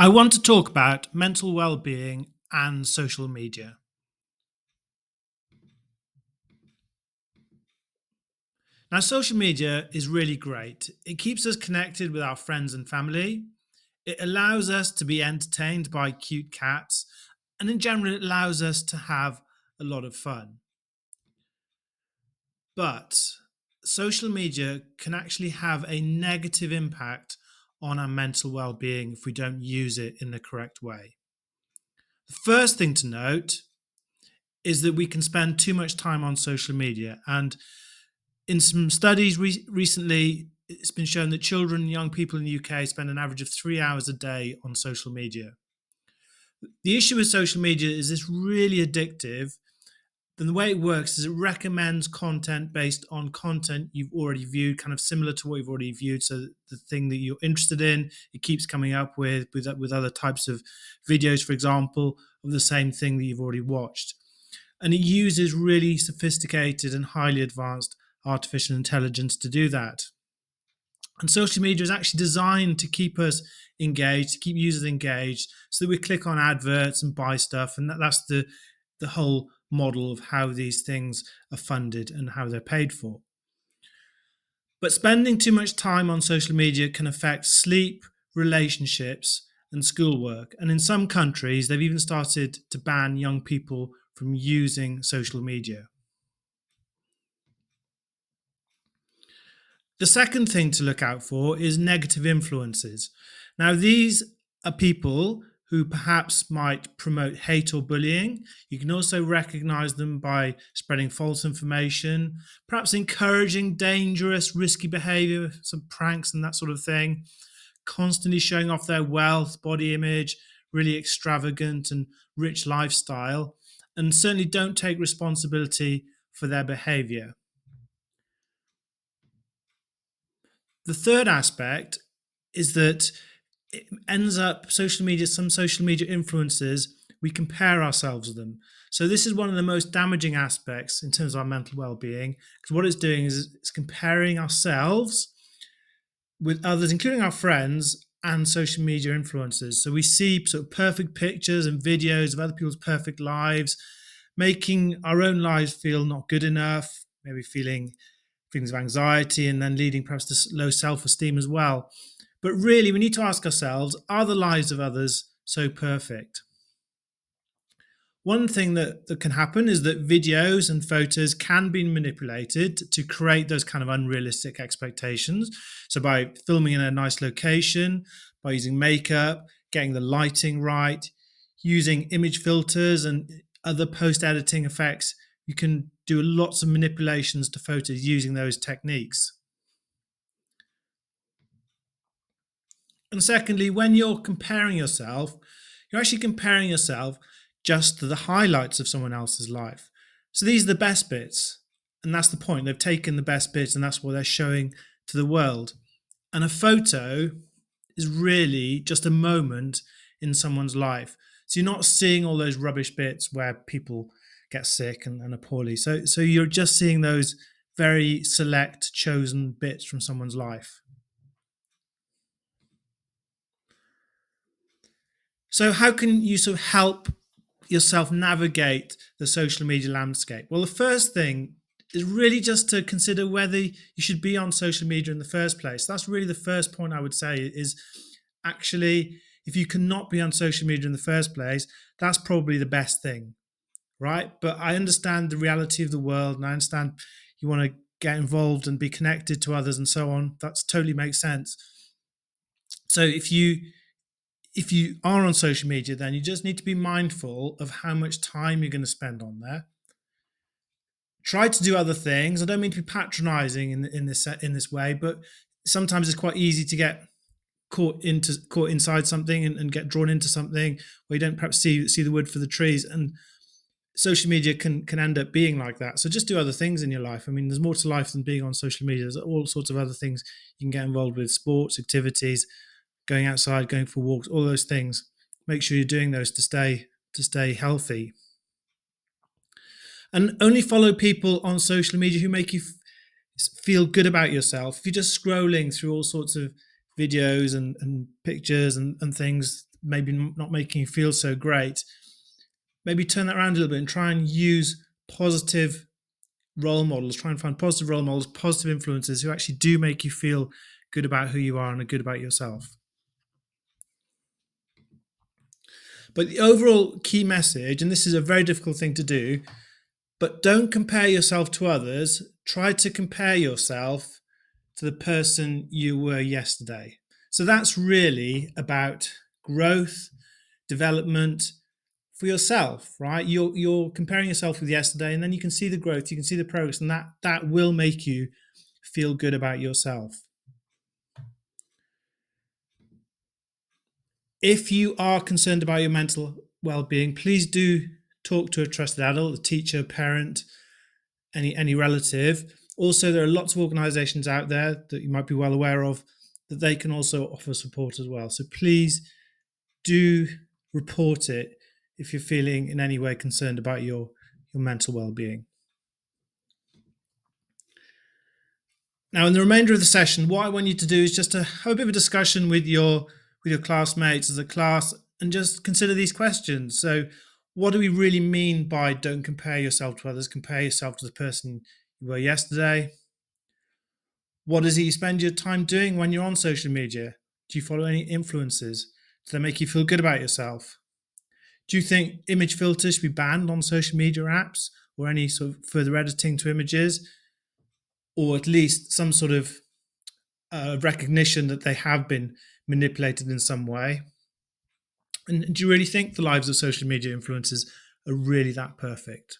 I want to talk about mental well-being and social media. Now, social media is really great. It keeps us connected with our friends and family. It allows us to be entertained by cute cats. And in general, it allows us to have a lot of fun. But social media can actually have a negative impact on our mental well-being if we don't use it in the correct way. The first thing to note is that we can spend too much time on social media. And in some studies recently, it's been shown that children and young people in the UK spend an average of 3 hours a day on social media. The issue with social media is it's really addictive. And the way it works is it recommends content based on content you've already viewed, kind of similar to what you've already viewed. So the thing that you're interested in, it keeps coming up with other types of videos, for example, of the same thing that you've already watched. And it uses really sophisticated and highly advanced artificial intelligence to do that. And social media is actually designed to keep us engaged, to keep users engaged, so that we click on adverts and buy stuff. And that's the whole model of how these things are funded and how they're paid for. But spending too much time on social media can affect sleep, relationships, and schoolwork. And in some countries, they've even started to ban young people from using social media. The second thing to look out for is negative influences. Now, these are people who perhaps might promote hate or bullying. You can also recognize them by spreading false information, perhaps encouraging dangerous, risky behavior, some pranks and that sort of thing, constantly showing off their wealth, body image, really extravagant and rich lifestyle, and certainly don't take responsibility for their behavior. The third aspect is that it ends up some social media influencers, we compare ourselves with them. So this is one of the most damaging aspects in terms of our mental well-being, because what it's doing is it's comparing ourselves with others, including our friends and social media influencers. So we see sort of perfect pictures and videos of other people's perfect lives, making our own lives feel not good enough, maybe feeling feelings of anxiety, and then leading perhaps to low self-esteem as well. But really, we need to ask ourselves, are the lives of others so perfect? One thing that can happen is that videos and photos can be manipulated to create those kind of unrealistic expectations. So by filming in a nice location, by using makeup, getting the lighting right, using image filters and other post-editing effects, you can do lots of manipulations to photos using those techniques. And secondly, when you're comparing yourself, you're actually comparing yourself just to the highlights of someone else's life. So these are the best bits. And that's the point. They've taken the best bits and that's what they're showing to the world. And a photo is really just a moment in someone's life. So you're not seeing all those rubbish bits where people get sick and are poorly. So you're just seeing those very select, chosen bits from someone's life. So how can you sort of help yourself navigate the social media landscape? Well, the first thing is really just to consider whether you should be on social media in the first place. That's really the first point I would say is actually, if you cannot be on social media in the first place, that's probably the best thing, right? But I understand the reality of the world and I understand you want to get involved and be connected to others and so on. That totally makes sense. So if you are on social media, then you just need to be mindful of how much time you're going to spend on there. Try to do other things. I don't mean to be patronizing in this way, but sometimes it's quite easy to get caught inside something and get drawn into something where you don't perhaps see the wood for the trees. And social media can end up being like that. So just do other things in your life. I mean, there's more to life than being on social media. There's all sorts of other things you can get involved with: sports, activities, going outside, going for walks, all those things. Make sure you're doing those to stay healthy. And only follow people on social media who make you feel good about yourself. If you're just scrolling through all sorts of videos and pictures and things, maybe not making you feel so great, maybe turn that around a little bit and try and use positive role models, try and find positive role models, positive influences who actually do make you feel good about who you are and good about yourself. But the overall key message, and this is a very difficult thing to do, but don't compare yourself to others. Try to compare yourself to the person you were yesterday. So that's really about growth, development for yourself, right? You're comparing yourself with yesterday, and then you can see the growth, you can see the progress, and that will make you feel good about yourself. If you are concerned about your mental well-being, please do talk to a trusted adult, a teacher, parent, any relative. Also, there are lots of organizations out there that you might be well aware of that they can also offer support as well. So please do report it if you're feeling in any way concerned about your mental well-being. Now, in the remainder of the session, what I want you to do is just to have a bit of a discussion with your classmates as a class and just consider these questions. So, what do we really mean by don't compare yourself to others? Compare yourself to the person you were yesterday. What is it you spend your time doing when you're on social media? Do you follow any influences? Do they make you feel good about yourself? Do you think image filters should be banned on social media apps or any sort of further editing to images? Or at least some sort of recognition that they have been manipulated in some way? And do you really think the lives of social media influencers are really that perfect?